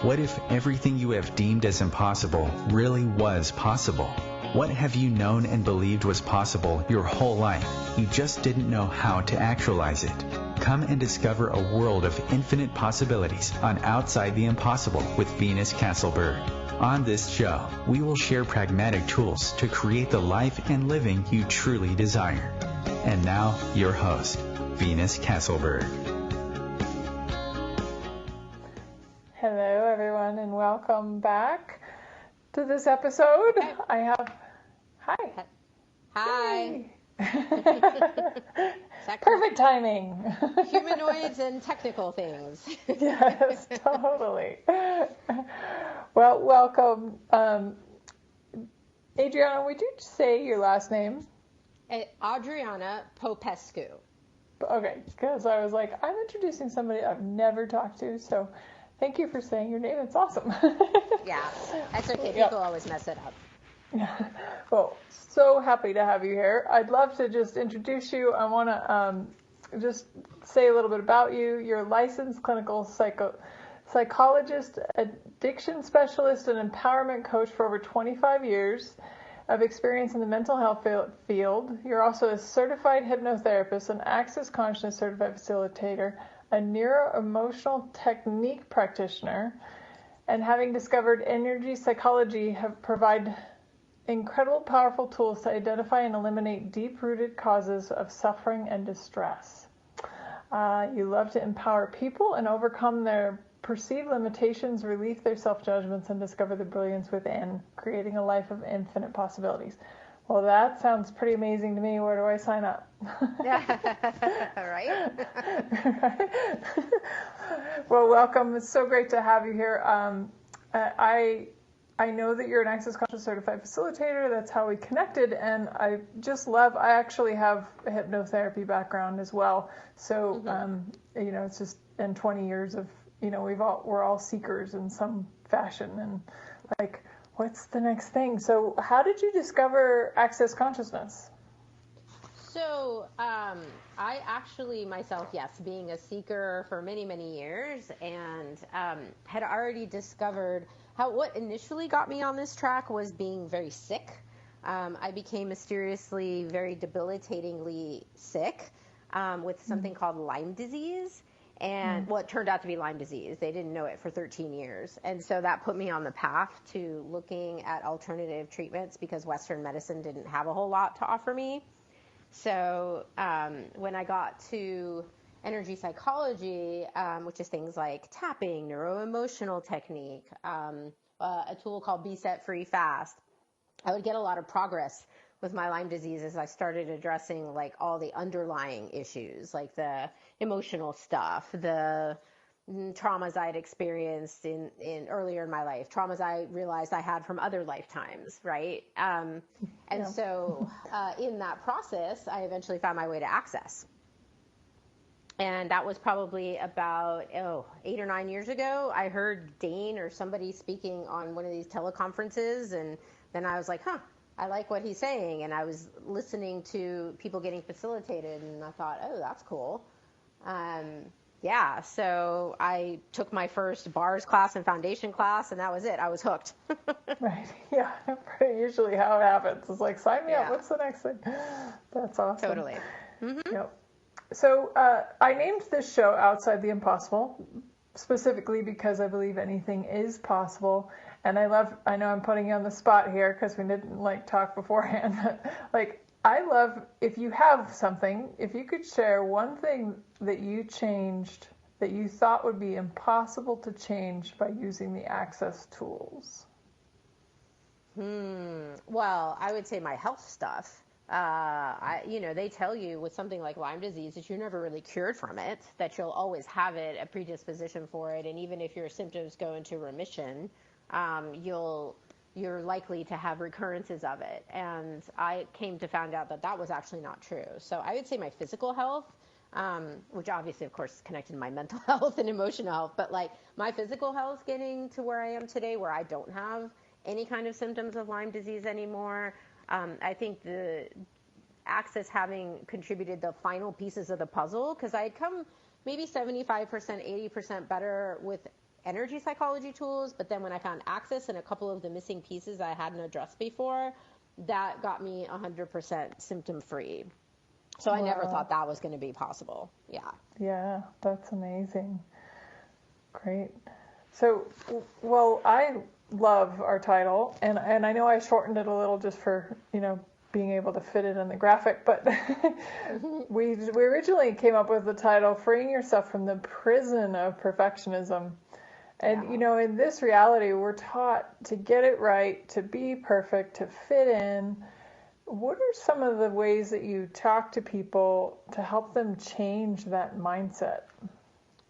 What if everything you have deemed as impossible really was possible? What have you known and believed was possible your whole life? You just didn't know how to actualize it. Come and discover a world of infinite possibilities on Outside the Impossible with Venus Castleberg. On this show, we will share pragmatic tools to create the life and living you truly desire. And now, your host, Venus Castleberg. Hello, everyone, and welcome back to this episode. Hi. Hi. Perfect timing. Humanoids and technical things. Yes, totally. Well, welcome. Adriana, would you say your last name? Adriana Popescu. Okay, because I was like, I'm introducing somebody I've never talked to, so thank you for saying your name. It's awesome. Yeah, that's okay. People always mess it up. Well, so happy to have you here. I'd love to just introduce you. I want to just say a little bit about you. You're a licensed clinical psychologist, addiction specialist, and empowerment coach for over 25 years of experience in the mental health field. You're also a certified hypnotherapist, an access consciousness certified facilitator, a neuro-emotional technique practitioner, and having discovered energy psychology, have provide incredible, powerful tools to identify and eliminate deep-rooted causes of suffering and distress. You love to empower people and overcome their perceived limitations, relieve their self-judgments, and discover the brilliance within, creating a life of infinite possibilities. Well, that sounds pretty amazing to me. Where do I sign up? Right? Well, welcome. It's so great to have you here. I know that you're an Access Conscious Certified Facilitator. That's how we connected, and I actually have a hypnotherapy background as well. So, it's just in 20 years of, we're all seekers in some fashion, and like, what's the next thing? So how did you discover Access Consciousness? So, I actually myself, yes, being a seeker for many, many years, and had already discovered what initially got me on this track was being very sick. I became mysteriously, very debilitatingly sick with something called Lyme disease. And it turned out to be Lyme disease. They didn't know it for 13 years. And so that put me on the path to looking at alternative treatments because Western medicine didn't have a whole lot to offer me. So when I got to energy psychology, which is things like tapping, neuro-emotional technique, a tool called Be Set Free Fast, I would get a lot of progress with my Lyme disease as I started addressing like all the underlying issues, like the emotional stuff, the traumas I'd experienced in earlier in my life, traumas I realized I had from other lifetimes, right? So in that process, I eventually found my way to Access. And that was probably about 8 or 9 years ago. I heard Dane or somebody speaking on one of these teleconferences, and then I was like, I like what he's saying. And I was listening to people getting facilitated, and I thought, that's cool. So I took my first bars class and foundation class, and that was it. I was hooked. Right. Yeah. Pretty usually how it happens. It's like, sign me up. What's the next thing? That's awesome. Totally. Mm-hmm. Yep. So I named this show Outside the Impossible, specifically because I believe anything is possible. And I know I'm putting you on the spot here because we didn't talk beforehand. I love if you have something, if you could share one thing that you changed that you thought would be impossible to change by using the Access tools. Well, I would say my health stuff. They tell you with something like Lyme disease that you're never really cured from it, that you'll always have it, a predisposition for it. And even if your symptoms go into remission, you're likely to have recurrences of it. And I came to find out that was actually not true. So I would say my physical health, which obviously, of course, is connected to my mental health and emotional health, but my physical health getting to where I am today, where I don't have any kind of symptoms of Lyme disease anymore. I think the Access having contributed the final pieces of the puzzle, because I had come maybe 75%, 80% better with energy psychology tools, but then when I found Access and a couple of the missing pieces I hadn't addressed before, that got me 100% symptom free. So I never thought that was going to be possible. Yeah. Yeah, that's amazing. Great. So, well, I love our title, and I know I shortened it a little just for, being able to fit it in the graphic, but we originally came up with the title, Freeing Yourself from the Prison of Perfectionism. And, in this reality, we're taught to get it right, to be perfect, to fit in. What are some of the ways that you talk to people to help them change that mindset?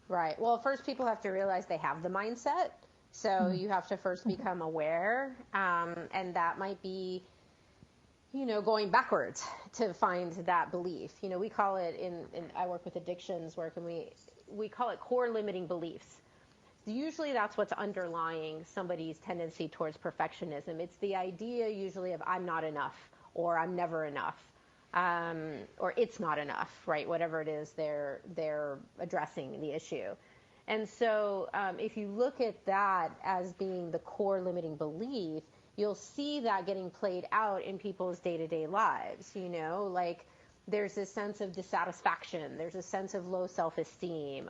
Right. Well, first people have to realize they have the mindset. So you have to first become aware. And that might be, going backwards to find that belief. We call it I work with addictions work, and we call it core limiting beliefs. Usually that's what's underlying somebody's tendency towards perfectionism. It's the idea usually of I'm not enough, or I'm never enough, or it's not enough, right? Whatever it is they're addressing the issue. And so if you look at that as being the core limiting belief, you'll see that getting played out in people's day-to-day lives, like there's this sense of dissatisfaction, there's a sense of low self-esteem,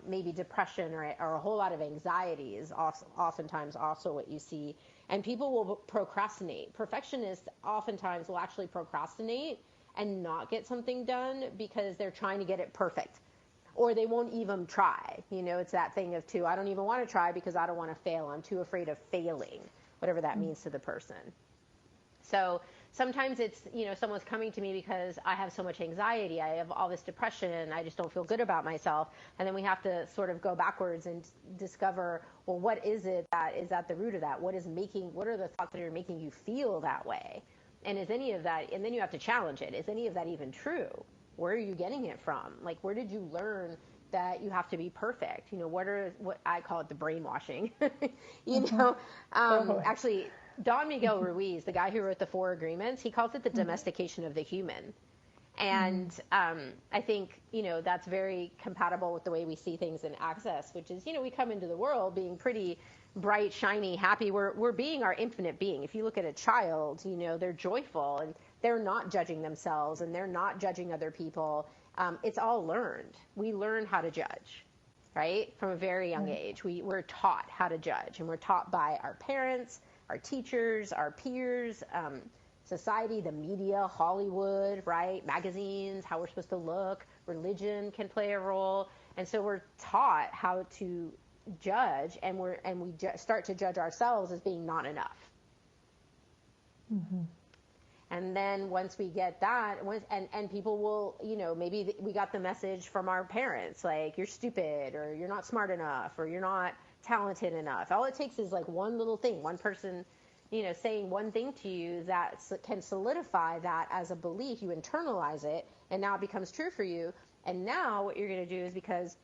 maybe depression or a whole lot of anxiety is oftentimes also what you see. And people will procrastinate. Perfectionists oftentimes will actually procrastinate and not get something done because they're trying to get it perfect. Or they won't even try. It's that thing of I don't even want to try because I don't want to fail. I'm too afraid of failing, whatever that means to the person. So sometimes it's, someone's coming to me because I have so much anxiety. I have all this depression. I just don't feel good about myself. And then we have to sort of go backwards and discover, well, what is it that is at the root of that? What are the thoughts that are making you feel that way? And is any of that, and then you have to challenge it. Is any of that even true? Where are you getting it from? Like, where did you learn that you have to be perfect? What I call it the brainwashing, actually, Don Miguel Ruiz, the guy who wrote the 4 Agreements, he calls it the domestication of the human. And I think, that's very compatible with the way we see things in Access, which is, we come into the world being pretty bright, shiny, happy. We're being our infinite being. If you look at a child, they're joyful and they're not judging themselves and they're not judging other people. It's all learned. We learn how to judge, right? From a very young age. We're taught how to judge, and we're taught by our parents, our teachers, our peers, society, the media, Hollywood, right? Magazines, how we're supposed to look, religion can play a role. And so we're taught how to judge, and we start to judge ourselves as being not enough. And then once we get that, and people will, maybe we got the message from our parents, like, you're stupid, or you're not smart enough, or you're not talented enough. All it takes is like one little thing, one person, saying one thing to you that can solidify that as a belief. You internalize it, and now it becomes true for you. And now what you're going to do is, because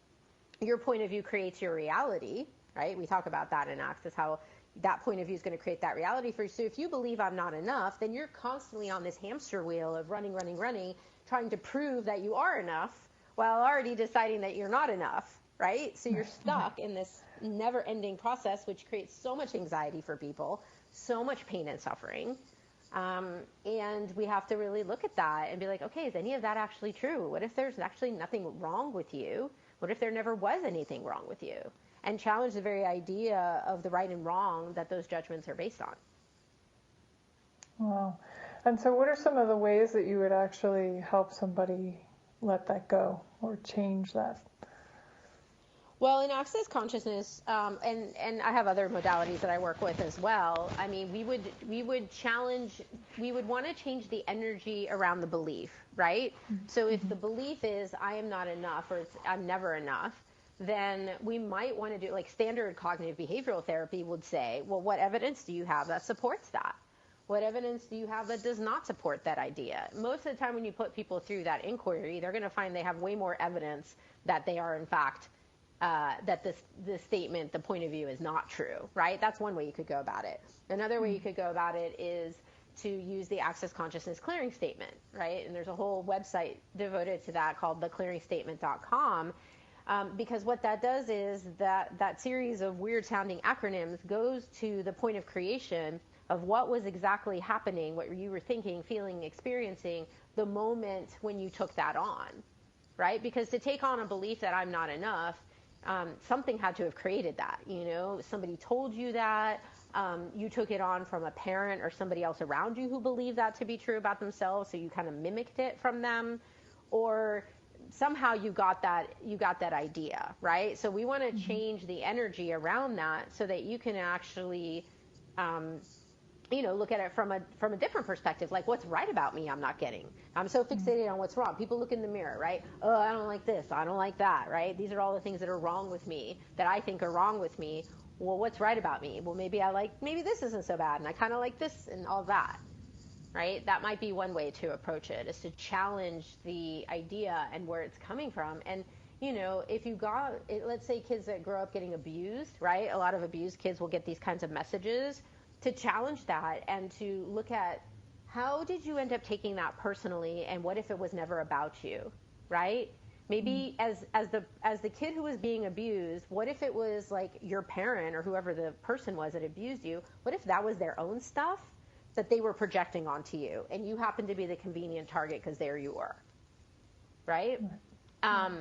your point of view creates your reality, right? We talk about that in Access, how that point of view is going to create that reality for you. So if you believe I'm not enough, then you're constantly on this hamster wheel of running, trying to prove that you are enough while already deciding that you're not enough, right? So you're stuck in this never-ending process, which creates so much anxiety for people, so much pain and suffering. And we have to really look at that and be like, okay, is any of that actually true? What if there's actually nothing wrong with you? What if there never was anything wrong with you? And challenge the very idea of the right and wrong that those judgments are based on. Wow. And so what are some of the ways that you would actually help somebody let that go or change that? Well, in Access Consciousness, and I have other modalities that I work with as well. I mean, we would want to change the energy around the belief, right? So if the belief is I am not enough, or I'm never enough, then we might want to do, like, standard cognitive behavioral therapy would say, well, what evidence do you have that supports that? What evidence do you have that does not support that idea? Most of the time when you put people through that inquiry, they're going to find they have way more evidence that they are, in fact, that this statement, the point of view, is not true, right? That's one way you could go about it. Another way you could go about it is to use the Access Consciousness Clearing Statement, right? And there's a whole website devoted to that called theclearingstatement.com. Because what that does is that series of weird sounding acronyms goes to the point of creation of what was exactly happening, what you were thinking, feeling, experiencing the moment when you took that on, right? Because to take on a belief that I'm not enough, something had to have created that, somebody told you that, you took it on from a parent or somebody else around you who believed that to be true about themselves, so you kind of mimicked it from them, or somehow you got that idea, right? So we want to change the energy around that so that you can actually look at it from a different perspective, like what's right about me I'm not getting. I'm so fixated on what's wrong. People look in the mirror, right? Oh, I don't like this, I don't like that, right? These are all the things that are wrong with me, that I think are wrong with me. Well, what's right about me? Well, maybe this isn't so bad, and I kind of like this and all that, right? That might be one way to approach it, is to challenge the idea and where it's coming from. And if you let's say kids that grow up getting abused, right? A lot of abused kids will get these kinds of messages. To challenge that and to look at, how did you end up taking that personally, and what if it was never about you, right? Maybe as the kid who was being abused, what if it was like your parent or whoever the person was that abused you? What if that was their own stuff that they were projecting onto you, and you happened to be the convenient target because there you were, right?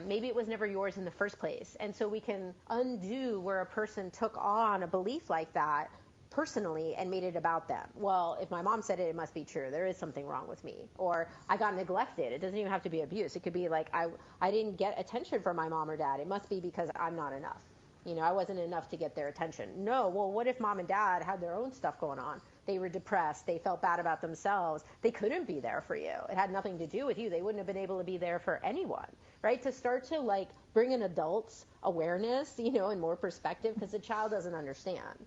Maybe it was never yours in the first place. And so we can undo where a person took on a belief like that personally and made it about them. Well, if my mom said it, it must be true. There is something wrong with me. Or I got neglected. It doesn't even have to be abuse. It could be like I didn't get attention from my mom or dad. It must be because I'm not enough. I wasn't enough to get their attention. No, well, what if mom and dad had their own stuff going on? They were depressed. They felt bad about themselves. They couldn't be there for you. It had nothing to do with you. They wouldn't have been able to be there for anyone, right? To start to bring an adult's awareness, and more perspective, because the child doesn't understand.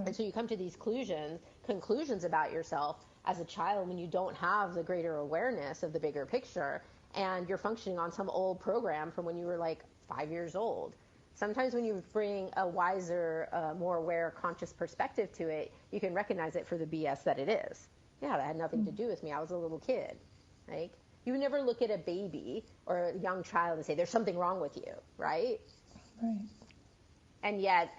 And so you come to these conclusions about yourself as a child when you don't have the greater awareness of the bigger picture, and you're functioning on some old program from when you were 5 years old. Sometimes when you bring a wiser, more aware, conscious perspective to it, you can recognize it for the BS that it is. Yeah, that had nothing to do with me. I was a little kid. You would never look at a baby or a young child and say, there's something wrong with you, right? Right. And yet,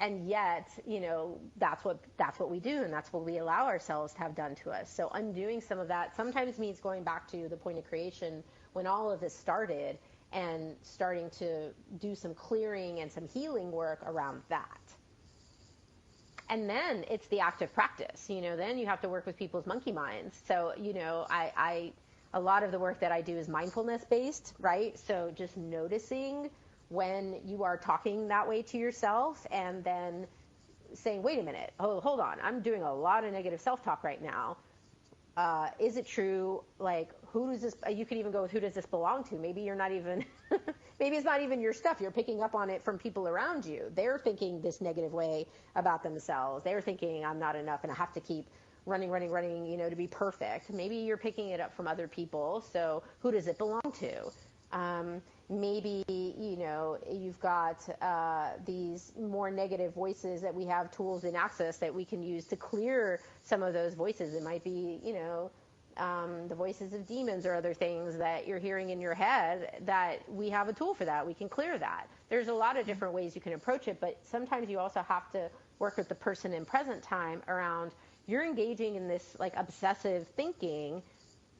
that's what we do, and that's what we allow ourselves to have done to us. So undoing some of that sometimes means going back to the point of creation when all of this started, and starting to do some clearing and some healing work around that. And then it's the active practice. Then you have to work with people's monkey minds. So, a lot of the work that I do is mindfulness based, right? So just noticing when you are talking that way to yourself, and then saying, wait a minute, hold on, I'm doing a lot of negative self-talk right now. Is it true? Who does this, you could even go with, who does this belong to? Maybe you're not even, maybe it's not even your stuff. You're picking up on it from people around you. They're thinking this negative way about themselves. They're thinking, I'm not enough and I have to keep running, to be perfect. Maybe you're picking it up from other people. So who does it belong to? Maybe, you've got these more negative voices that we have tools in Access that we can use to clear some of those voices. It might be, the voices of demons or other things that you're hearing in your head, that we have a tool for that. We can clear that. There's a lot of different ways you can approach it, but sometimes you also have to work with the person in present time around, you're engaging in this obsessive thinking.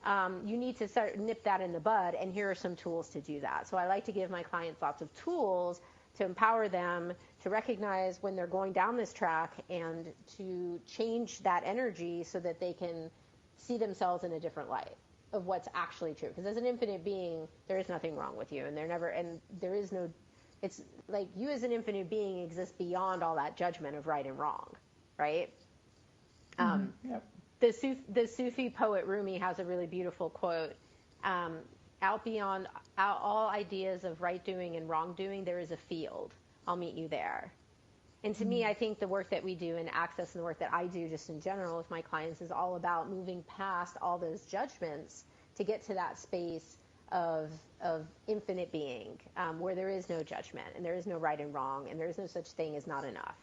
You need to start nip that in the bud, and here are some tools to do that. So I like to give my clients lots of tools to empower them to recognize when they're going down this track, and to change that energy so that they can see themselves in a different light of what's actually true. Because as an infinite being, there is nothing wrong with you, and there is no, it's like you as an infinite being exist beyond all that judgment of right and wrong, right? Yep. The Sufi poet Rumi has a really beautiful quote. Out beyond all ideas of right doing and wrong doing, there is a field. I'll meet you there. And to me, I think the work that we do in Access, and the work that I do just in general with my clients, is all about moving past all those judgments to get to that space of infinite being, where there is no judgment, and there is no right and wrong, and there is no such thing as not enough.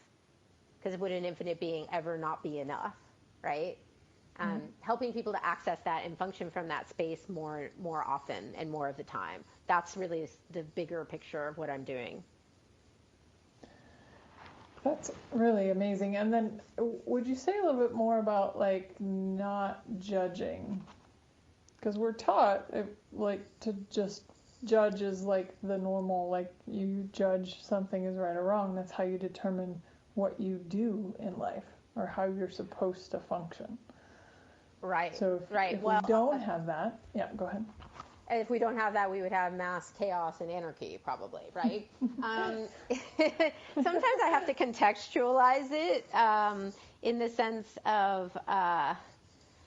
Because would an infinite being ever not be enough, right? helping people to access that and function from that space more often and more of the time. That's really the bigger picture of what I'm doing. That's really amazing. And then would you say a little bit more about like not judging? Because we're taught to just judge is like the normal, like you judge something is right or wrong. That's how you determine what you do in life or how you're supposed to function. Right. So if we don't have that, yeah, go ahead. If we don't have that, we would have mass chaos and anarchy, probably, right? Sometimes I have to contextualize it in the sense of,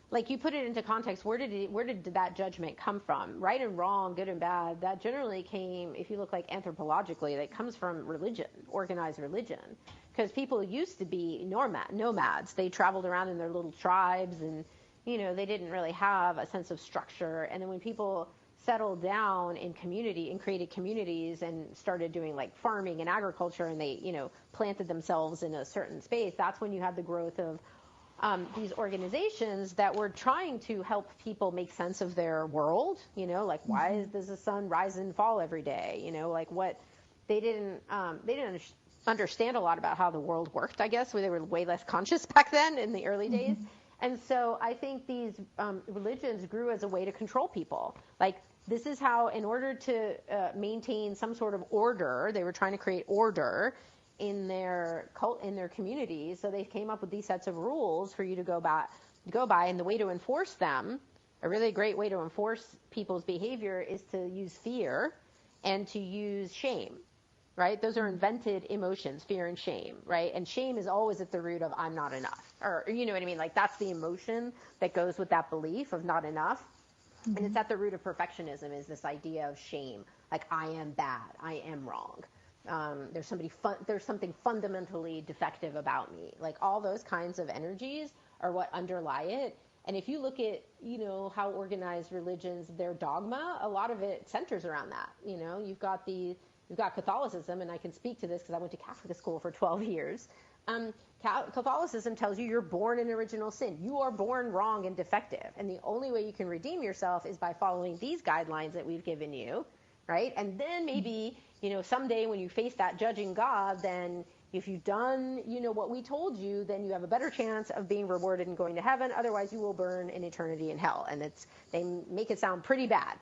like you put it into context. Where did that judgment come from? Right and wrong, good and bad. That generally came, if you look like anthropologically, that comes from religion, organized religion, because people used to be nomads. They traveled around in their little tribes, and they didn't really have a sense of structure. And then when people settled down in community and created communities and started doing like farming and agriculture, and they planted themselves in a certain space, that's when you had the growth of these organizations that were trying to help people make sense of their world. Like why does the sun rise and fall every day? Like what they didn't understand a lot about how the world worked, I guess, where they were way less conscious back then in the early days. And so I think these religions grew as a way to control people. Like this is how, in order to maintain some sort of order, they were trying to create order in their communities. So they came up with these sets of rules for you to go by, and the way to enforce them, a really great way to enforce people's behavior, is to use fear and to use shame. Right? Those are invented emotions, fear and shame, right? And shame is always at the root of I'm not enough. Or, you know what I mean? Like that's the emotion that goes with that belief of not enough. And it's at the root of perfectionism, is this idea of shame. Like I am bad, I am wrong. There's something fundamentally defective about me. Like all those kinds of energies are what underlie it. And if you look at, how organized religions, their dogma, a lot of it centers around that. You've got Catholicism, and I can speak to this because I went to Catholic school for 12 years. Catholicism tells you you're born in original sin. You are born wrong and defective. And the only way you can redeem yourself is by following these guidelines that we've given you, right? And then maybe, someday when you face that judging God, then if you've done, what we told you, then you have a better chance of being rewarded and going to heaven. Otherwise, you will burn in eternity in hell. And they make it sound pretty bad.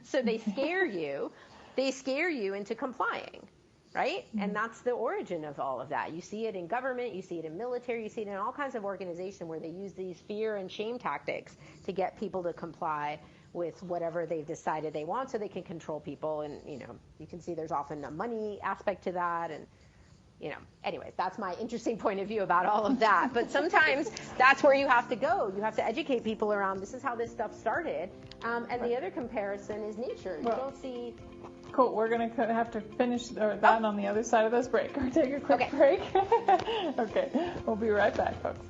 So they scare you. They scare you into complying, right? And that's the origin of all of that. You see it in government, you see it in military, you see it in all kinds of organizations where they use these fear and shame tactics to get people to comply with whatever they've decided they want so they can control people. And, you can see there's often a money aspect to that. And, anyways, that's my interesting point of view about all of that. But sometimes that's where you have to go. You have to educate people around this is how this stuff started. And the other comparison is nature. You don't see... Cool. We're going to have to finish that on the other side of this break. Or take a quick break. Okay. We'll be right back, folks.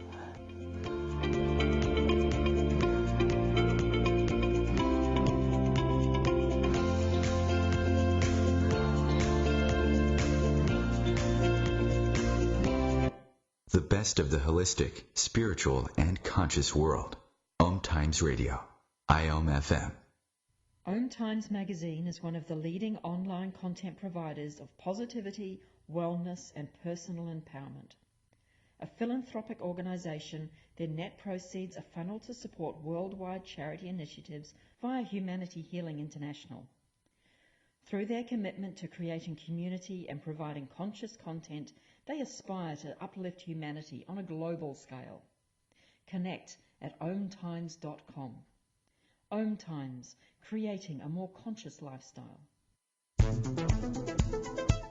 The best of the holistic, spiritual, and conscious world. OMTimes Radio. IOM-FM. OMTimes magazine is one of the leading online content providers of positivity, wellness, and personal empowerment. A philanthropic organization, their net proceeds are funneled to support worldwide charity initiatives via Humanity Healing International. Through their commitment to creating community and providing conscious content, they aspire to uplift humanity on a global scale. Connect at omtimes.com. OMTimes, creating a more conscious lifestyle.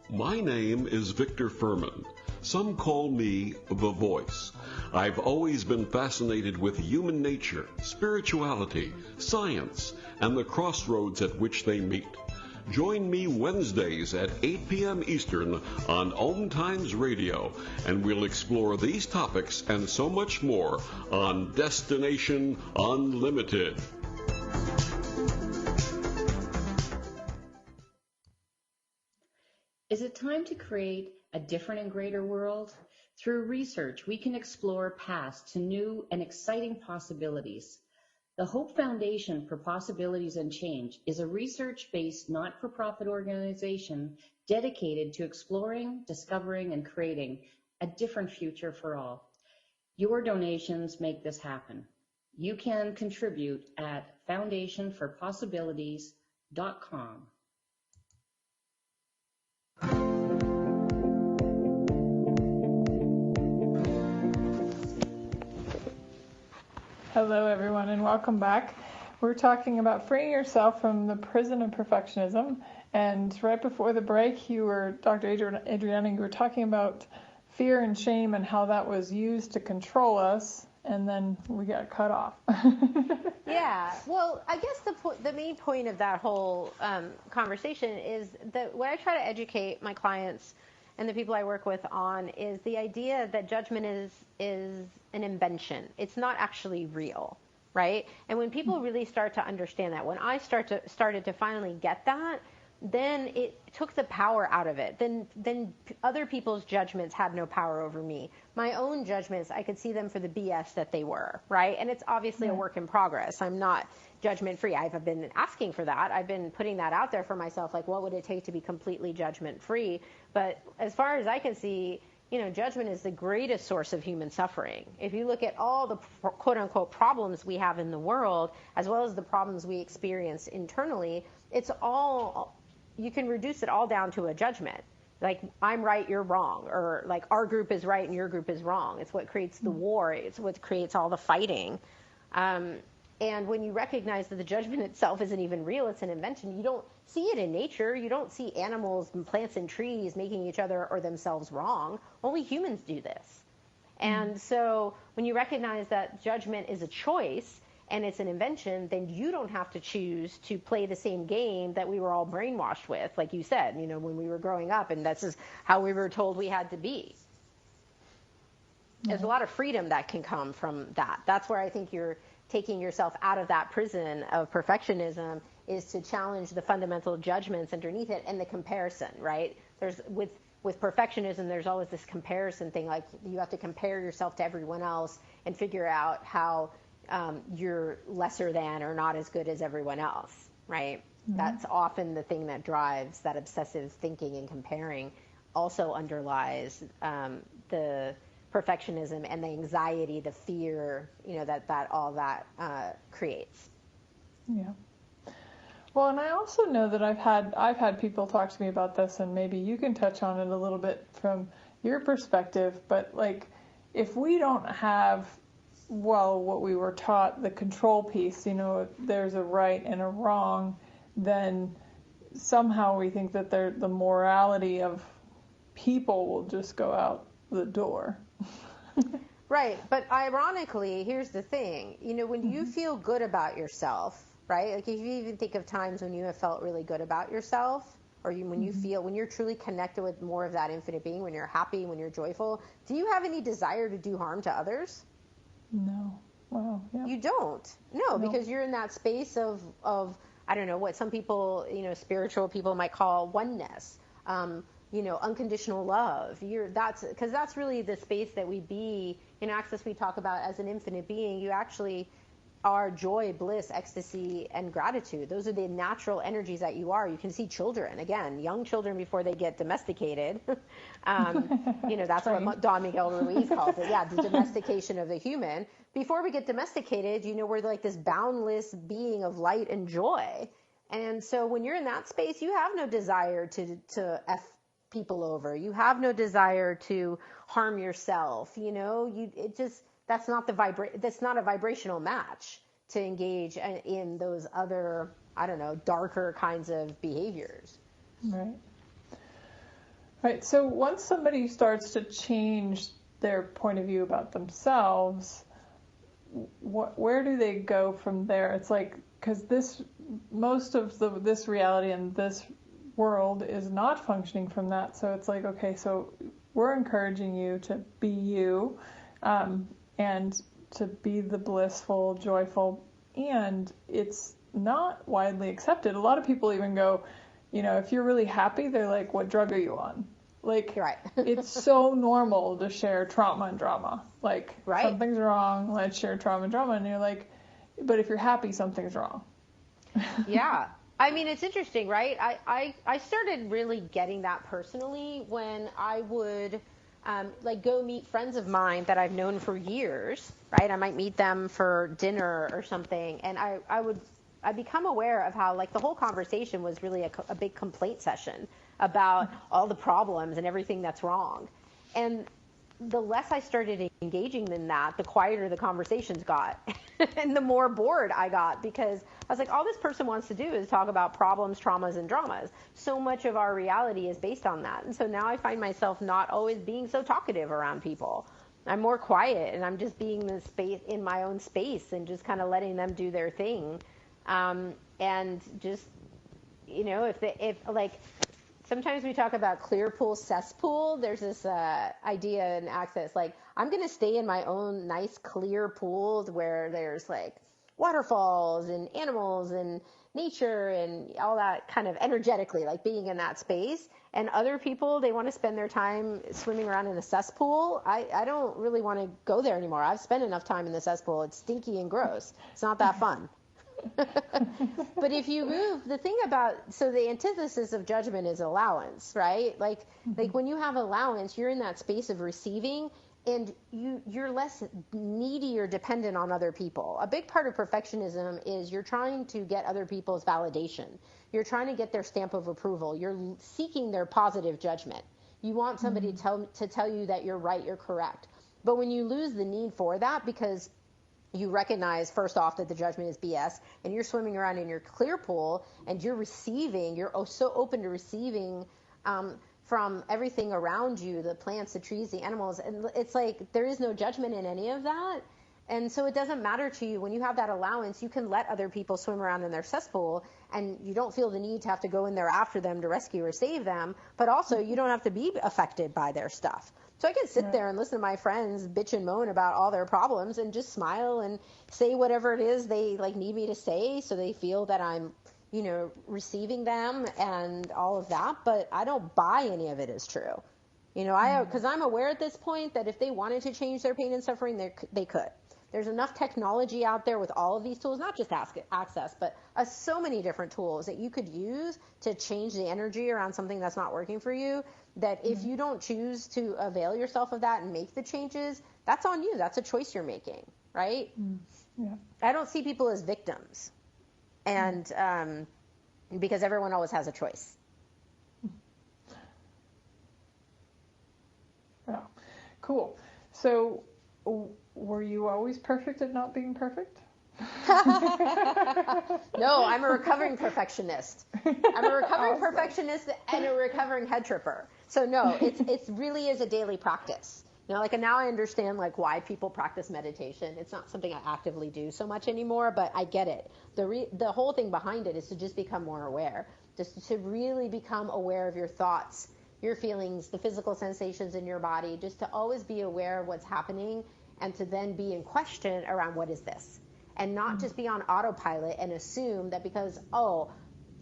My name is Victor Furman. Some call me the Voice. I've always been fascinated with human nature, spirituality, science, and the crossroads at which they meet. Join me Wednesdays at 8 p.m. Eastern on OMTimes Radio, and we'll explore these topics and so much more on Destination Unlimited. Is it time to create a different and greater world? Through research, we can explore paths to new and exciting possibilities. The Hope Foundation for Possibilities and Change is a research-based, not-for-profit organization dedicated to exploring, discovering, and creating a different future for all. Your donations make this happen. You can contribute at foundationforpossibilities.com. Hello, everyone, and welcome back. We're talking about freeing yourself from the prison of perfectionism. And right before the break, Dr. Adriana, you were talking about fear and shame and how that was used to control us, and then we got cut off. Yeah, well, I guess the main point of that whole conversation is that what I try to educate my clients and the people I work with on is the idea that judgment is an invention. It's not actually real, right? And when people really start to understand that, when I started to finally get that, then it took the power out of it. Then other people's judgments had no power over me. My own judgments, I could see them for the BS that they were, right? And it's obviously a work in progress. I'm not judgment free. I've been asking for that. I've been putting that out there for myself, like what would it take to be completely judgment free? But as far as I can see, judgment is the greatest source of human suffering. If you look at all the quote unquote problems we have in the world, as well as the problems we experience internally, you can reduce it all down to a judgment. Like, I'm right, you're wrong, or like our group is right and your group is wrong. It's what creates the war. It's what creates all the fighting. And when you recognize that the judgment itself isn't even real, it's an invention, you don't see it in nature. You don't see animals and plants and trees making each other or themselves wrong. Only humans do this. And so when you recognize that judgment is a choice and it's an invention, then you don't have to choose to play the same game that we were all brainwashed with, like you said, when we were growing up, and that's just how we were told we had to be. There's a lot of freedom that can come from that. That's where I think you're taking yourself out of that prison of perfectionism, is to challenge the fundamental judgments underneath it and the comparison, right? There's with perfectionism, there's always this comparison thing, like you have to compare yourself to everyone else and figure out how you're lesser than or not as good as everyone else, right? Mm-hmm. That's often the thing that drives that obsessive thinking and comparing. Also underlies the perfectionism and the anxiety, the fear, that all that creates. Yeah. Well, and I also know that I've had people talk to me about this, and maybe you can touch on it a little bit from your perspective, but like, if we don't have, what we were taught, the control piece, there's a right and a wrong, then somehow we think that the morality of people will just go out the door. Right, but ironically, here's the thing, when you feel good about yourself, right? Like if you even think of times when you have felt really good about yourself, or when you're truly connected with more of that infinite being, when you're happy, when you're joyful, do you have any desire to do harm to others? No. Wow. Yeah. You don't. No, because you're in that space of I don't know what some people, spiritual people might call oneness. Unconditional love. That's really the space that we be in Access. We talk about as an infinite being. You actually are joy, bliss, ecstasy, and gratitude. Those are the natural energies that you are. You can see children, again, young children before they get domesticated. That's what Don Miguel Ruiz calls it. Yeah, the domestication of the human. Before we get domesticated, we're like this boundless being of light and joy. And so when you're in that space, you have no desire to F people over. You have no desire to harm yourself. That's not that's not a vibrational match to engage in those other, darker kinds of behaviors. Right. Right. So once somebody starts to change their point of view about themselves, where do they go from there? It's like, because most of this reality and this world is not functioning from that. So it's like, okay, so we're encouraging you to be you, and to be the blissful, joyful, and it's not widely accepted. A lot of people even go, if you're really happy, they're like, what drug are you on? Like, Right. it's so normal to share trauma and drama. Like, Right. something's wrong, let's share trauma and drama. And you're like, but if you're happy, something's wrong. Yeah. I mean, it's interesting, right? I started really getting that personally when I would like go meet friends of mine that I've known for years, right? I might meet them for dinner or something, and I become aware of how like the whole conversation was really a big complaint session about all the problems and everything that's wrong. And the less I started engaging in that, the quieter the conversations got and the more bored I got, because I was like, all this person wants to do is talk about problems, traumas, and dramas. So much of our reality is based on that. And so now I find myself not always being so talkative around people. I'm more quiet, and I'm just being in my own space and just kind of letting them do their thing. And just, you know, if sometimes we talk about clear pool, cesspool. There's this idea in Access, like, I'm going to stay in my own nice clear pools where there's like waterfalls and animals and nature and all that kind of energetically, like being in that space. And other people, they want to spend their time swimming around in a cesspool. I don't really want to go there anymore. I've spent enough time in the cesspool. It's stinky and gross. It's not that fun. But if you move, the thing about, so the antithesis of judgment is allowance, right? Like when you have allowance, you're in that space of receiving, and you're less needy or dependent on other people. A big part of perfectionism is you're trying to get other people's validation. You're trying to get their stamp of approval. You're seeking their positive judgment. You want somebody to tell you that you're right, you're correct. But when you lose the need for that, because you recognize first off that the judgment is BS, and you're swimming around in your clear pool and you're receiving, you're so open to receiving from everything around you, the plants, the trees, the animals, and it's like there is no judgment in any of that. And so it doesn't matter to you. When you have that allowance, you can let other people swim around in their cesspool, and you don't feel the need to have to go in there after them to rescue or save them, but also you don't have to be affected by their stuff. So I can sit there and listen to my friends bitch and moan about all their problems and just smile and say whatever it is they like need me to say, so they feel that I'm, you know, receiving them and all of that. But I don't buy any of it as true. You know, because I'm aware at this point that if they wanted to change their pain and suffering, they could. There's enough technology out there with all of these tools, not just Access, but so many different tools that you could use to change the energy around something that's not working for you, that if you don't choose to avail yourself of that and make the changes, that's on you. That's a choice you're making, right? Yeah. I don't see people as victims, and because everyone always has a choice. Yeah. Cool. So were you always perfect at not being perfect? No, I'm a recovering perfectionist. I'm a recovering perfectionist and a recovering head tripper. So no, it's really is a daily practice. You know, like now I understand like why people practice meditation. It's not something I actively do so much anymore, but I get it. The whole thing behind it is to just become more aware, just to really become aware of your thoughts, your feelings, the physical sensations in your body, just to always be aware of what's happening, and to then be in question around what is this, and not just be on autopilot and assume that because,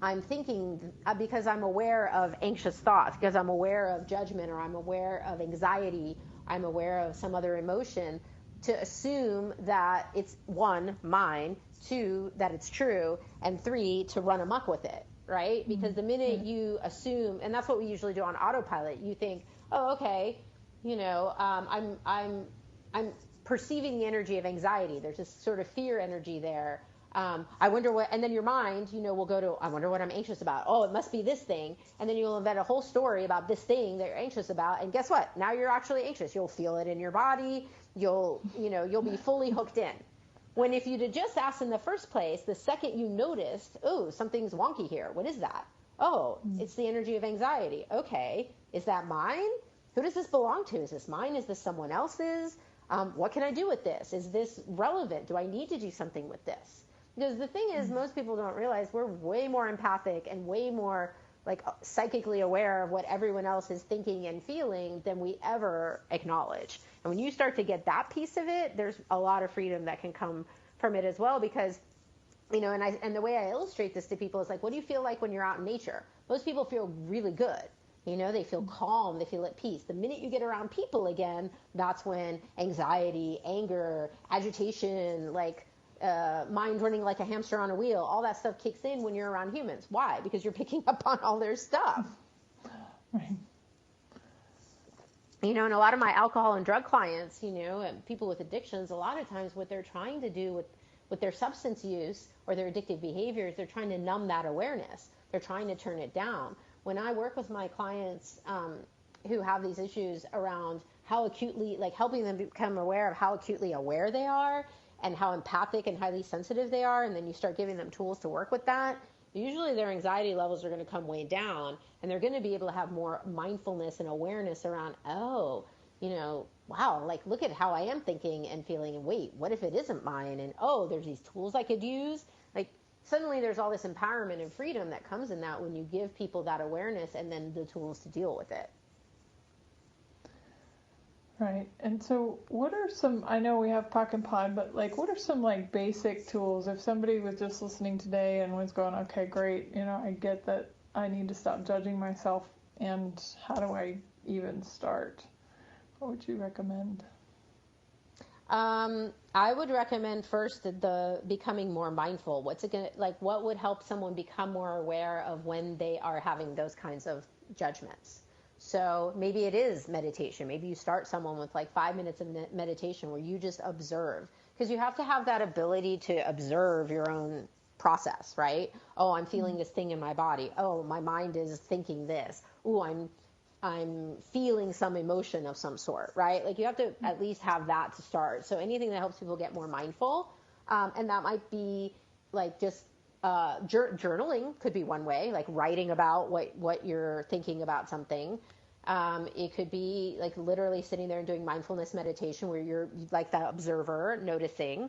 I'm thinking, because I'm aware of anxious thoughts, because I'm aware of judgment, or I'm aware of anxiety, I'm aware of some other emotion, to assume that it's one, mine, two, that it's true, and three, to run amok with it, right? Because the minute you assume, and that's what we usually do on autopilot, you think, oh, okay, you know, I'm perceiving the energy of anxiety. There's this sort of fear energy there. I wonder what, and then your mind, you know, will go to, I wonder what I'm anxious about. Oh, it must be this thing. And then you'll invent a whole story about this thing that you're anxious about. And guess what? Now you're actually anxious. You'll feel it in your body. You'll be fully hooked in. When if you'd have just asked in the first place, the second you noticed, oh, something's wonky here. What is that? Oh, it's the energy of anxiety. Okay. Is that mine? Who does this belong to? Is this mine? Is this someone else's? What can I do with this? Is this relevant? Do I need to do something with this? Because the thing is, most people don't realize we're way more empathic and way more like psychically aware of what everyone else is thinking and feeling than we ever acknowledge. And when you start to get that piece of it, there's a lot of freedom that can come from it as well. Because, you know, and the way I illustrate this to people is like, what do you feel like when you're out in nature? Most people feel really good. You know, they feel calm, they feel at peace. The minute you get around people again, that's when anxiety, anger, agitation, like mind running like a hamster on a wheel, all that stuff kicks in when you're around humans. Why? Because you're picking up on all their stuff. Right. You know, and a lot of my alcohol and drug clients, you know, and people with addictions, a lot of times what they're trying to do with their substance use or their addictive behaviors, they're trying to numb that awareness. They're trying to turn it down. When I work with my clients who have these issues around how acutely, like helping them become aware of how acutely aware they are and how empathic and highly sensitive they are, and then you start giving them tools to work with that, usually their anxiety levels are going to come way down, and they're going to be able to have more mindfulness and awareness around, oh, you know, wow, like look at how I am thinking and feeling, and wait, what if it isn't mine? And oh, there's these tools I could use. Like suddenly there's all this empowerment and freedom that comes in that when you give people that awareness and then the tools to deal with it. Right. And so what are some, I know we have Puck and Pod, but like what are some like basic tools if somebody was just listening today and was going, okay, great, you know, I get that I need to stop judging myself, and how do I even start? What would you recommend? I would recommend first the becoming more mindful. What's it gonna, like what would help someone become more aware of when they are having those kinds of judgments? So maybe it is meditation. Maybe you start someone with like 5 minutes of meditation where you just observe, because you have to have that ability to observe your own process, right? Oh, I'm feeling this thing in my body. Oh, my mind is thinking this. Ooh, I'm feeling some emotion of some sort, right? Like you have to at least have that to start. So anything that helps people get more mindful, and that might be like just journaling could be one way, like writing about what you're thinking about something. It could be like literally sitting there and doing mindfulness meditation where you're like that observer noticing.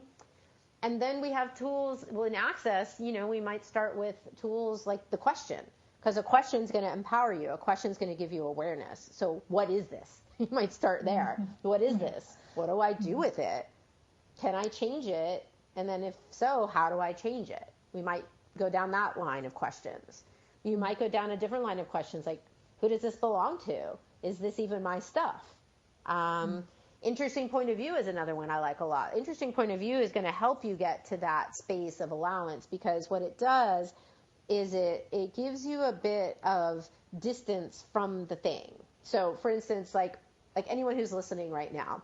And then we have tools in Access, you know, we might start with tools like the question, because a question is going to empower you. A question is going to give you awareness. So what is this? You might start there. What is this? What do I do with it? Can I change it? And then if so, how do I change it? We might go down that line of questions. You might go down a different line of questions like, who does this belong to? Is this even my stuff? Interesting point of view is another one I like a lot. Interesting point of view is going to help you get to that space of allowance, because what it does is it gives you a bit of distance from the thing. So for instance, like anyone who's listening right now,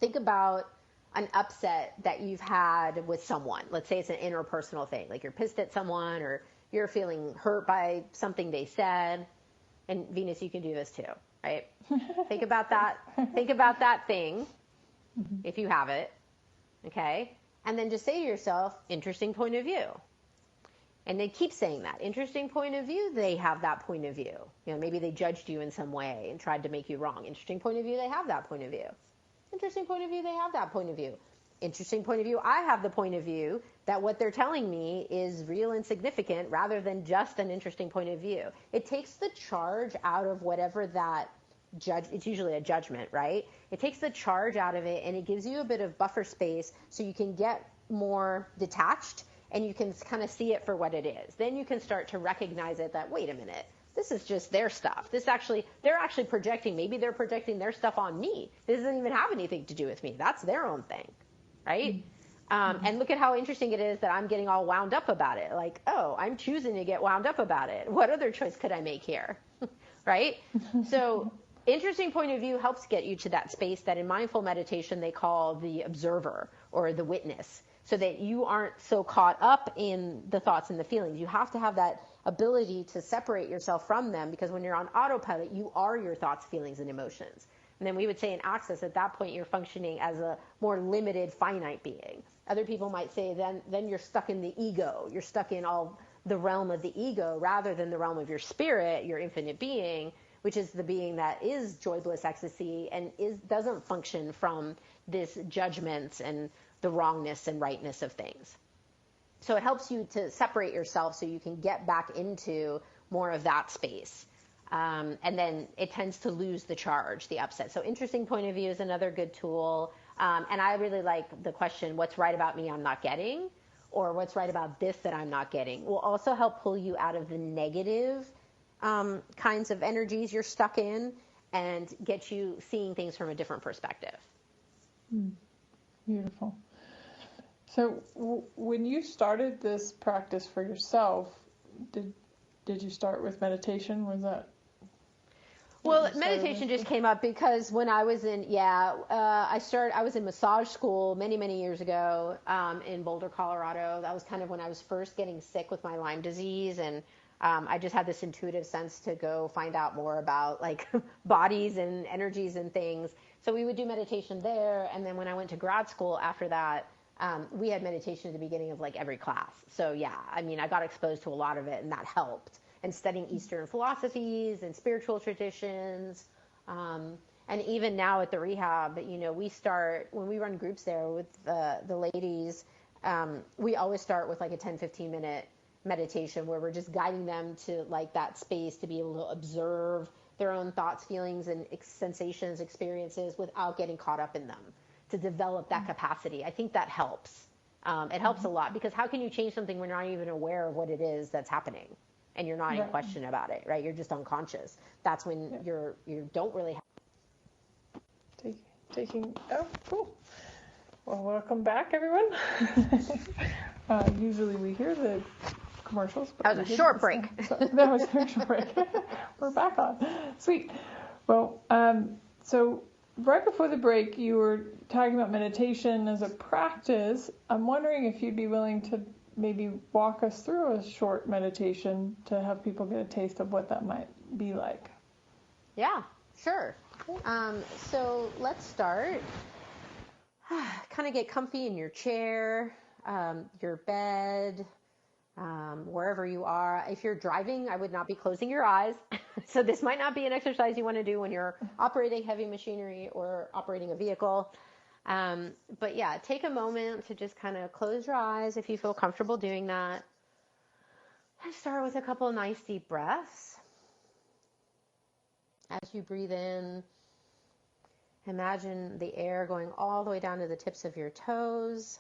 think about an upset that you've had with someone. Let's say it's an interpersonal thing, like you're pissed at someone or you're feeling hurt by something they said. And Venus, you can do this too, right? Think about that. Think about that thing, if you have it, okay? And then just say to yourself, interesting point of view. And they keep saying that. Interesting point of view, they have that point of view. You know, maybe they judged you in some way and tried to make you wrong. Interesting point of view, they have that point of view. Interesting point of view, they have that point of view. Interesting point of view, I have the point of view that what they're telling me is real and significant rather than just an interesting point of view. It takes the charge out of whatever that it's usually a judgment, right? It takes the charge out of it and it gives you a bit of buffer space so you can get more detached and you can kind of see it for what it is. Then you can start to recognize it that, wait a minute, this is just their stuff. They're actually projecting, maybe they're projecting their stuff on me. This doesn't even have anything to do with me. That's their own thing, right? And look at how interesting it is that I'm getting all wound up about it. Like, oh, I'm choosing to get wound up about it. What other choice could I make here, right? So interesting point of view helps get you to that space that in mindful meditation they call the observer or the witness, so that you aren't so caught up in the thoughts and the feelings. You have to have that ability to separate yourself from them, because when you're on autopilot, you are your thoughts, feelings, and emotions. And then we would say in Access, at that point, you're functioning as a more limited, finite being. Other people might say then you're stuck in the ego. You're stuck in all the realm of the ego rather than the realm of your spirit, your infinite being, which is the being that is joy, bliss, ecstasy, and doesn't function from this judgments and the wrongness and rightness of things. So it helps you to separate yourself so you can get back into more of that space. And then it tends to lose the charge, the upset. So interesting point of view is another good tool. And I really like the question, what's right about me I'm not getting? Or what's right about this that I'm not getting? Will also help pull you out of the negative kinds of energies you're stuck in and get you seeing things from a different perspective. Beautiful. So when you started this practice for yourself, did you start with meditation? Was that? Well, meditation just came up because when I was in, I was in massage school many years ago in Boulder, Colorado. That was kind of when I was first getting sick with my Lyme disease, and I just had this intuitive sense to go find out more about like bodies and energies and things. So we would do meditation there, and then when I went to grad school after that, we had meditation at the beginning of like every class. So yeah, I mean, I got exposed to a lot of it, and that helped. And studying Eastern philosophies and spiritual traditions. And even now at the rehab, you know, when we run groups there with the ladies, we always start with like a 10-15 minute meditation where we're just guiding them to like that space to be able to observe their own thoughts, feelings, and sensations, experiences without getting caught up in them, to develop that capacity. I think that helps. It helps a lot, because how can you change something when you're not even aware of what it is that's happening? And you're not in question about it, right? You're just unconscious. That's when you don't really have. Oh, cool. Well, welcome back, everyone. Usually we hear the commercials. But that was a short break. That was a short break. We're back on. Sweet. Well, so right before the break, you were talking about meditation as a practice. I'm wondering if you'd be willing to maybe walk us through a short meditation to have people get a taste of what that might be like. Yeah, sure. So let's start. Kind of get comfy in your chair, your bed, wherever you are. If you're driving, I would not be closing your eyes. So this might not be an exercise you want to do when you're operating heavy machinery or operating a vehicle. But yeah, take a moment to just kind of close your eyes if you feel comfortable doing that. And start with a couple of nice deep breaths. As you breathe in, imagine the air going all the way down to the tips of your toes.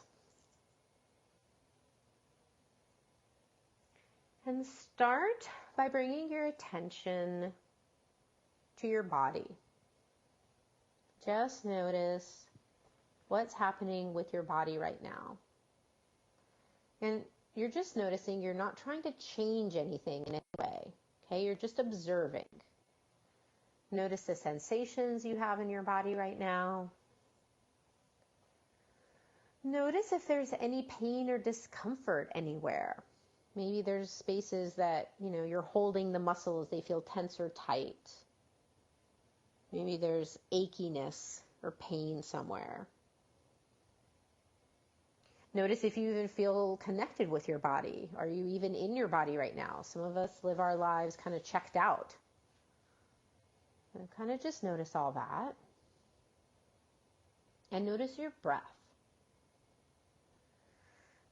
And start by bringing your attention to your body. Just notice what's happening with your body right now. And you're just noticing, you're not trying to change anything in any way. Okay, you're just observing. Notice the sensations you have in your body right now. Notice if there's any pain or discomfort anywhere. Maybe there's spaces that, you know, you're holding the muscles, they feel tense or tight. Maybe there's achiness or pain somewhere. Notice if you even feel connected with your body. Are you even in your body right now? Some of us live our lives kind of checked out. And kind of just notice all that. And notice your breath.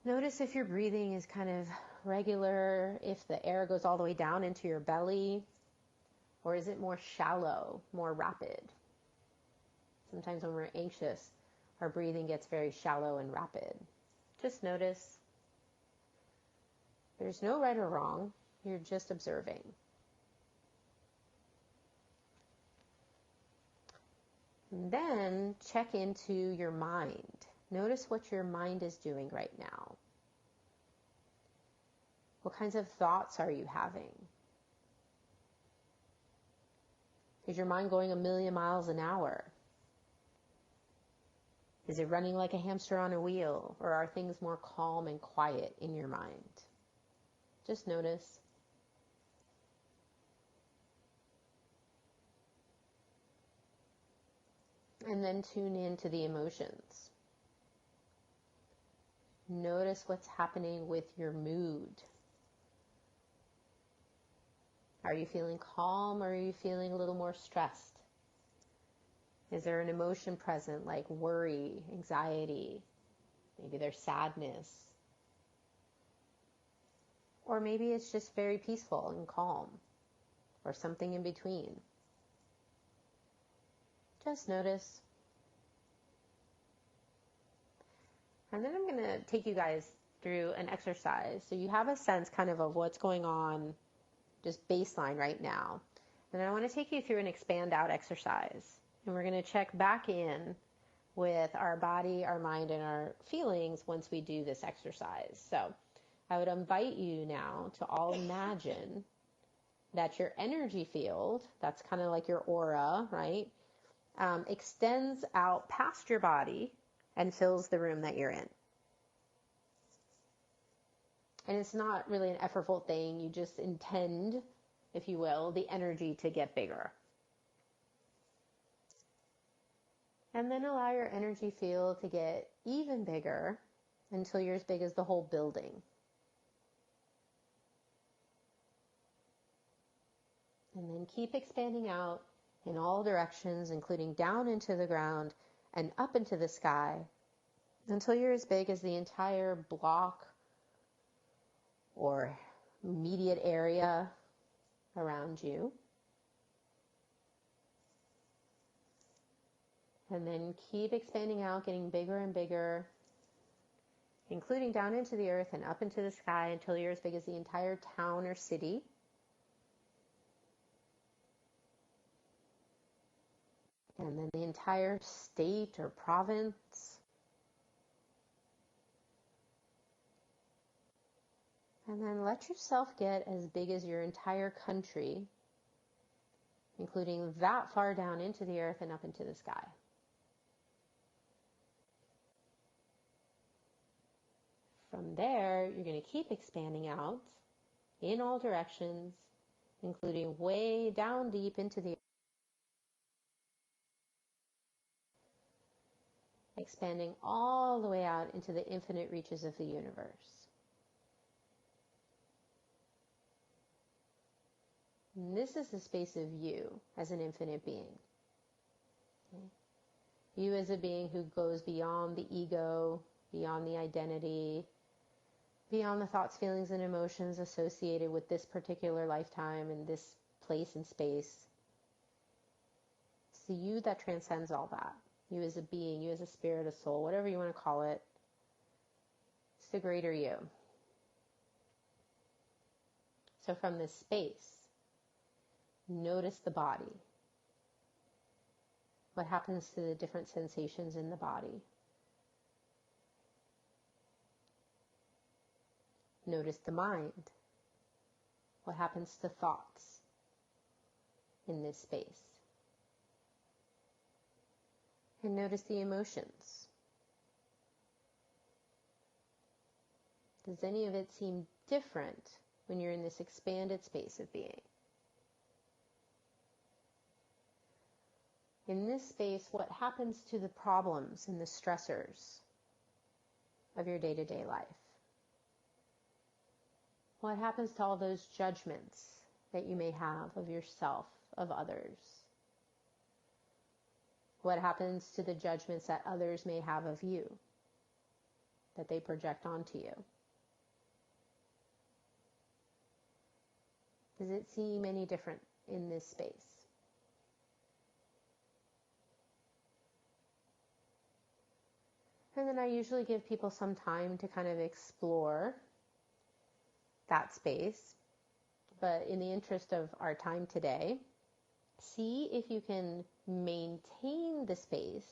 Notice if your breathing is kind of regular, if the air goes all the way down into your belly, or is it more shallow, more rapid? Sometimes when we're anxious, our breathing gets very shallow and rapid. Just notice. There's no right or wrong. You're just observing. And then check into your mind. Notice what your mind is doing right now. What kinds of thoughts are you having? Is your mind going 1,000,000 miles an hour? Is it running like a hamster on a wheel, or are things more calm and quiet in your mind? Just notice. And then tune into the emotions. Notice what's happening with your mood. Are you feeling calm, or are you feeling a little more stressed? Is there an emotion present like worry, anxiety? Maybe there's sadness. Or maybe it's just very peaceful and calm, or something in between. Just notice. And then I'm going to take you guys through an exercise. So you have a sense kind of what's going on just baseline right now. And I want to take you through an expand out exercise. And we're going to check back in with our body, our mind, and our feelings once we do this exercise. So I would invite you now to all imagine that your energy field, that's kind of like your aura, right, extends out past your body and fills the room that you're in. And it's not really an effortful thing. You just intend, if you will, the energy to get bigger. And then allow your energy field to get even bigger until you're as big as the whole building. And then keep expanding out in all directions, including down into the ground and up into the sky, until you're as big as the entire block or immediate area around you. And then keep expanding out, getting bigger and bigger, including down into the earth and up into the sky until you're as big as the entire town or city. And then the entire state or province. And then let yourself get as big as your entire country, including that far down into the earth and up into the sky. From there, you're going to keep expanding out in all directions, including way down deep into the earth. Expanding all the way out into the infinite reaches of the universe. And this is the space of you as an infinite being. Okay? You as a being who goes beyond the ego, beyond the identity, beyond the thoughts, feelings, and emotions associated with this particular lifetime and this place and space. It's the you that transcends all that. You as a being, you as a spirit, a soul, whatever you want to call it. It's the greater you. So from this space, notice the body. What happens to the different sensations in the body? Notice the mind. What happens to thoughts in this space? And notice the emotions. Does any of it seem different when you're in this expanded space of being? In this space, what happens to the problems and the stressors of your day-to-day life? What happens to all those judgments that you may have of yourself, of others? What happens to the judgments that others may have of you, that they project onto you? Does it seem any different in this space? And then I usually give people some time to kind of explore that space. But in the interest of our time today, see if you can maintain the space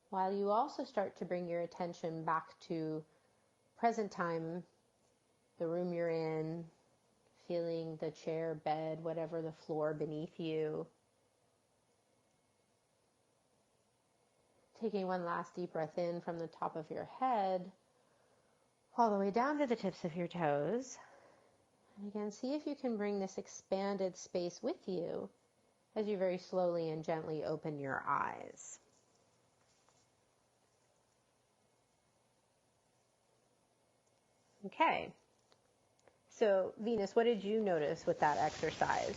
while you also start to bring your attention back to present time, the room you're in, feeling the chair, bed, whatever, the floor beneath you. Taking one last deep breath in from the top of your head all the way down to the tips of your toes. And again, see if you can bring this expanded space with you as you very slowly and gently open your eyes. Okay. So, Venus, what did you notice with that exercise?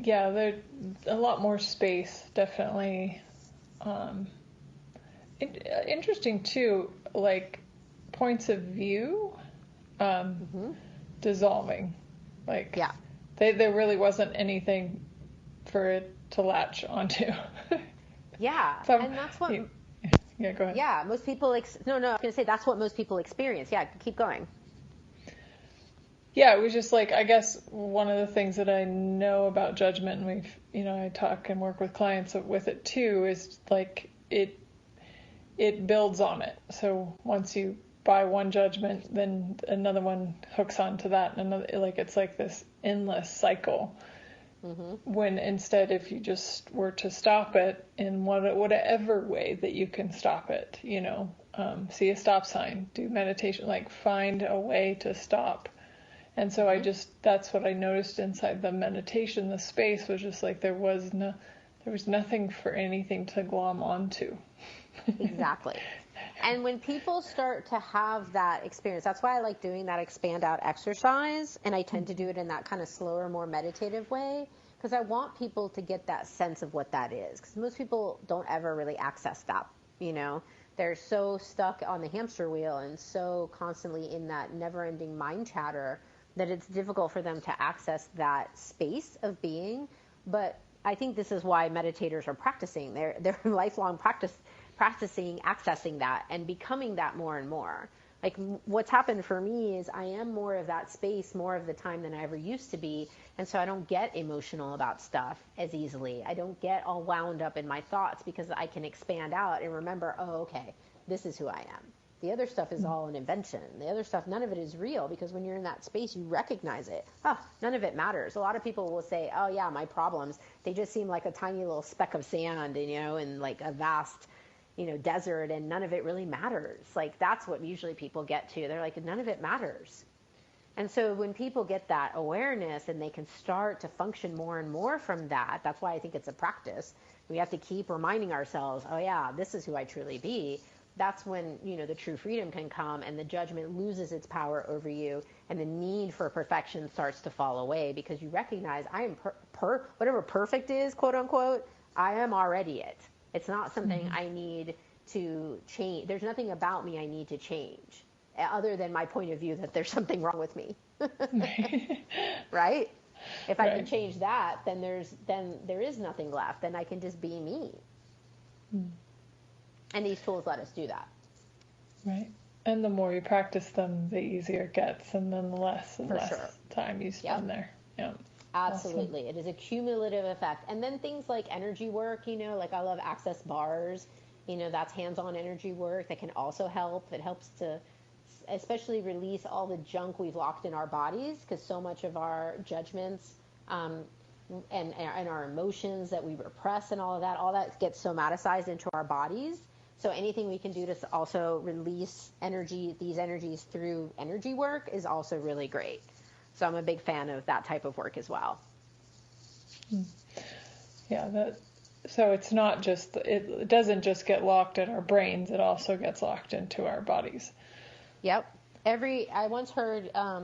Yeah, there's a lot more space, definitely. Interesting too, like points of view dissolving. Like, yeah, there really wasn't anything for it to latch onto. Yeah, and that's what. Yeah, go ahead. Yeah, most people. No, I was going to say that's what most people experience. Yeah, keep going. Yeah, it was just like, I guess one of the things that I know about judgment, and I talk and work with clients with it too, is like it builds on it. So once you buy one judgment, then another one hooks onto that, and another, like it's like this endless cycle. When instead, if you just were to stop it in whatever way that you can stop it, see a stop sign, do meditation, like find a way to stop. And so that's what I noticed inside the meditation, the space was just like there was nothing for anything to glom onto. Exactly. And when people start to have that experience, that's why I like doing that expand out exercise. And I tend to do it in that kind of slower, more meditative way, because I want people to get that sense of what that is. Because most people don't ever really access that, They're so stuck on the hamster wheel and so constantly in that never-ending mind chatter that it's difficult for them to access that space of being. But I think this is why meditators are practicing. They're lifelong practicing accessing that and becoming that more and more. Like what's happened for me is I am more of that space more of the time than I ever used to be. And so I don't get emotional about stuff as easily. I don't get all wound up in my thoughts because I can expand out and remember, oh, okay, this is who I am. The other stuff is all an invention. The other stuff, none of it is real, because when you're in that space, you recognize it. Oh, none of it matters. A lot of people will say, oh yeah, my problems, they just seem like a tiny little speck of sand, in like a vast, desert, and none of it really matters. Like that's what usually people get to. They're like, none of it matters. And so when people get that awareness and they can start to function more and more from that, that's why I think it's a practice. We have to keep reminding ourselves, oh yeah, this is who I truly be. That's when, the true freedom can come and the judgment loses its power over you and the need for perfection starts to fall away, because you recognize I am whatever perfect is, quote unquote, I am already it. It's not something I need to change. There's nothing about me I need to change other than my point of view that there's something wrong with me. Right? If I can change that, then there is nothing left. Then I can just be me. And these tools let us do that. Right. And the more you practice them, the easier it gets, and then the less and less time you spend there. Yeah. Absolutely. Awesome. It is a cumulative effect. And then things like energy work, like I love access bars, that's hands-on energy work that can also help. It helps to especially release all the junk we've locked in our bodies, because so much of our judgments and our emotions that we repress and all that gets somaticized into our bodies. So anything we can do to also release these energies through energy work is also really great. So I'm a big fan of that type of work as well. Yeah, so it's not just, it doesn't just get locked in our brains, it also gets locked into our bodies. Yep. I once heard, I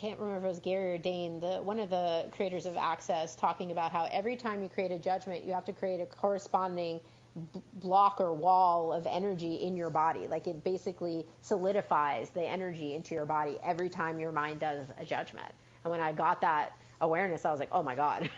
can't remember if it was Gary or Dane, one of the creators of Access, talking about how every time you create a judgment, you have to create a corresponding block or wall of energy in your body. Like it basically solidifies the energy into your body every time your mind does a judgment. And when I got that awareness, I was like, oh my God.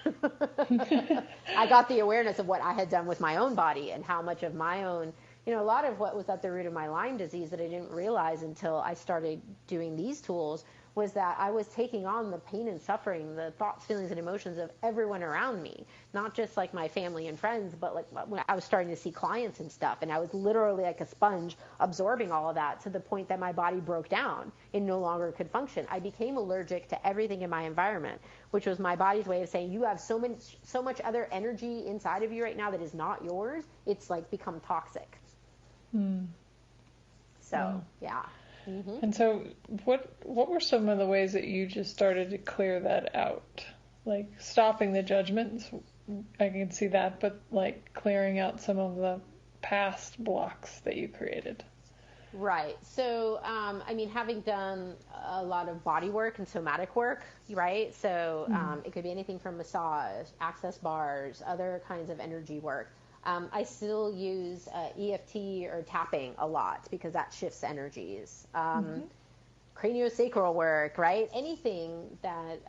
I got the awareness of what I had done with my own body and how much of my own, a lot of what was at the root of my Lyme disease that I didn't realize until I started doing these tools was that I was taking on the pain and suffering, the thoughts, feelings, and emotions of everyone around me, not just like my family and friends, but like when I was starting to see clients and stuff, and I was literally like a sponge absorbing all of that to the point that my body broke down and no longer could function. I became allergic to everything in my environment, which was my body's way of saying, you have so much other energy inside of you right now that is not yours. It's like become toxic. So, yeah. Mm-hmm. And so what were some of the ways that you just started to clear that out? Like stopping the judgments, I can see that, but like clearing out some of the past blocks that you created. Right. So, having done a lot of body work and somatic work, right? So it could be anything from massage, access bars, other kinds of energy work. I still use EFT or tapping a lot because that shifts energies. Craniosacral work, right? Anything that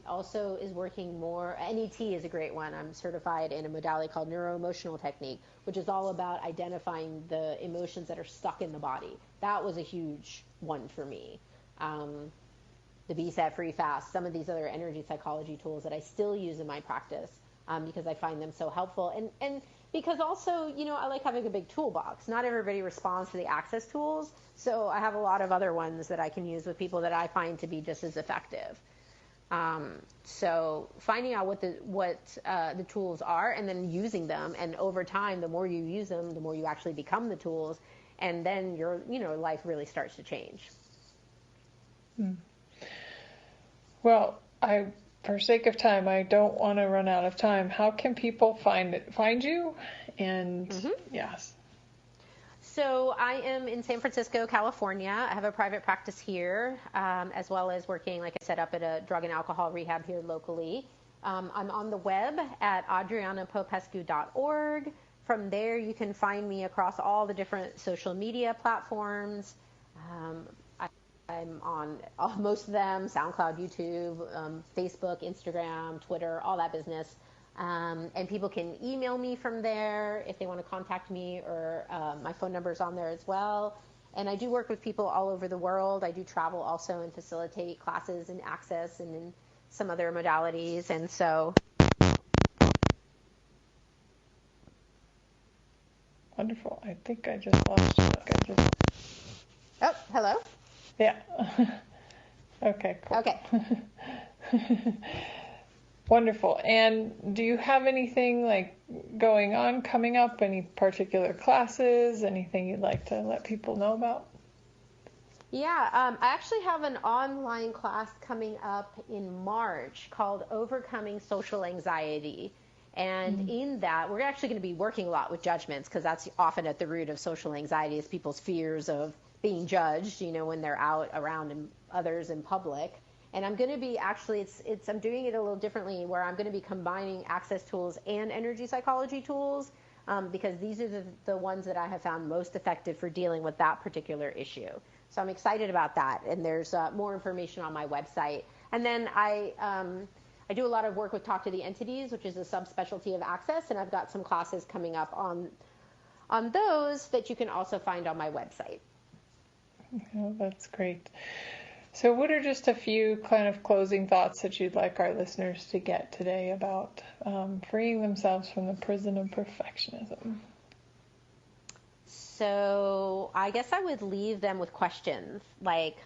also is working more. NET is a great one. I'm certified in a modality called neuro-emotional technique, which is all about identifying the emotions that are stuck in the body. That was a huge one for me. The the Be Set Free Fast, some of these other energy psychology tools that I still use in my practice because I find them so helpful. And because also, you know, I like having a big toolbox. Not everybody responds to the access tools, so I have a lot of other ones that I can use with people that I find to be just as effective. So finding out what the tools are and then using them, and over time, the more you use them, the more you actually become the tools, and then your life really starts to change. Well, for sake of time, I don't want to run out of time. How can people find you? And yes. So I am in San Francisco, California. I have a private practice here, as well as working, like I said, up at a drug and alcohol rehab here locally. I'm on the web at adrianapopescu.org. From there, you can find me across all the different social media platforms. I'm on most of them: SoundCloud, YouTube, Facebook, Instagram, Twitter, all that business. And people can email me from there if they want to contact me, or my phone number is on there as well. And I do work with people all over the world. I do travel also and facilitate classes and access and in some other modalities. And so. Wonderful. I think I just lost you. Oh, hello? Yeah. Okay, cool. Okay. Wonderful. And do you have anything like going on, coming up, any particular classes, anything you'd like to let people know about? Yeah, I actually have an online class coming up in March called Overcoming Social Anxiety. And in that, we're actually going to be working a lot with judgments, because that's often at the root of social anxiety, is people's fears of being judged, when they're out around others in public. And I'm going to be I'm doing it a little differently, where I'm going to be combining access tools and energy psychology tools, because these are the ones that I have found most effective for dealing with that particular issue. So I'm excited about that. And there's more information on my website. And then I do a lot of work with Talk to the Entities, which is a subspecialty of access. And I've got some classes coming up on those that you can also find on my website. Oh, that's great. So what are just a few kind of closing thoughts that you'd like our listeners to get today about freeing themselves from the prison of perfectionism? So I guess I would leave them with questions like,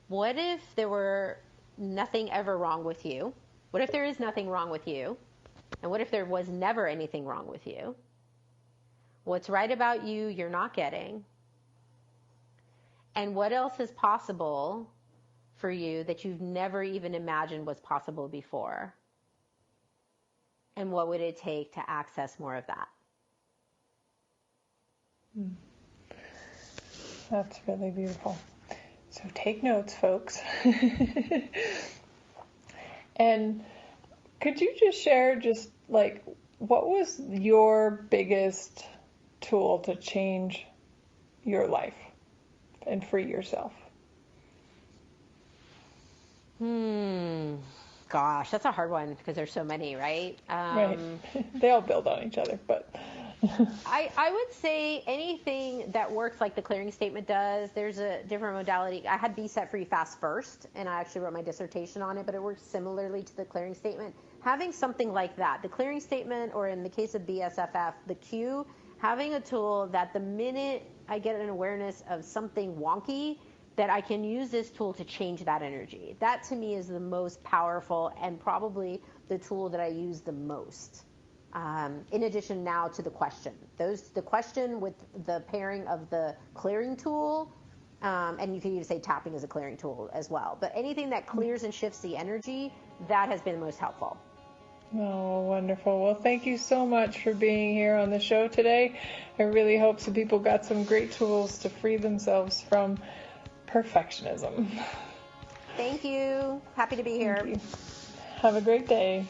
what if there were nothing ever wrong with you? What if there is nothing wrong with you? And what if there was never anything wrong with you? What's right about you you're not getting? And what else is possible for you that you've never even imagined was possible before? And what would it take to access more of that? That's really beautiful. So take notes, folks. And could you just share what was your biggest tool to change your life and free yourself? Gosh, that's a hard one because there's so many, right? Right. They all build on each other, but I would say anything that works like the clearing statement does. There's a different modality. I had Be Set Free Fast first, and I actually wrote my dissertation on it, but it works similarly to the clearing statement. Having something like that, the clearing statement, or in the case of BSFF, the Q, having a tool that the minute I get an awareness of something wonky, that I can use this tool to change that energy. That to me is the most powerful and probably the tool that I use the most. In addition now to the question. The question with the pairing of the clearing tool, and you can even say tapping is a clearing tool as well. But anything that clears and shifts the energy, that has been the most helpful. Oh, wonderful. Well, thank you so much for being here on the show today. I really hope some people got some great tools to free themselves from perfectionism. Thank you. Happy to be here. Thank you. Have a great day.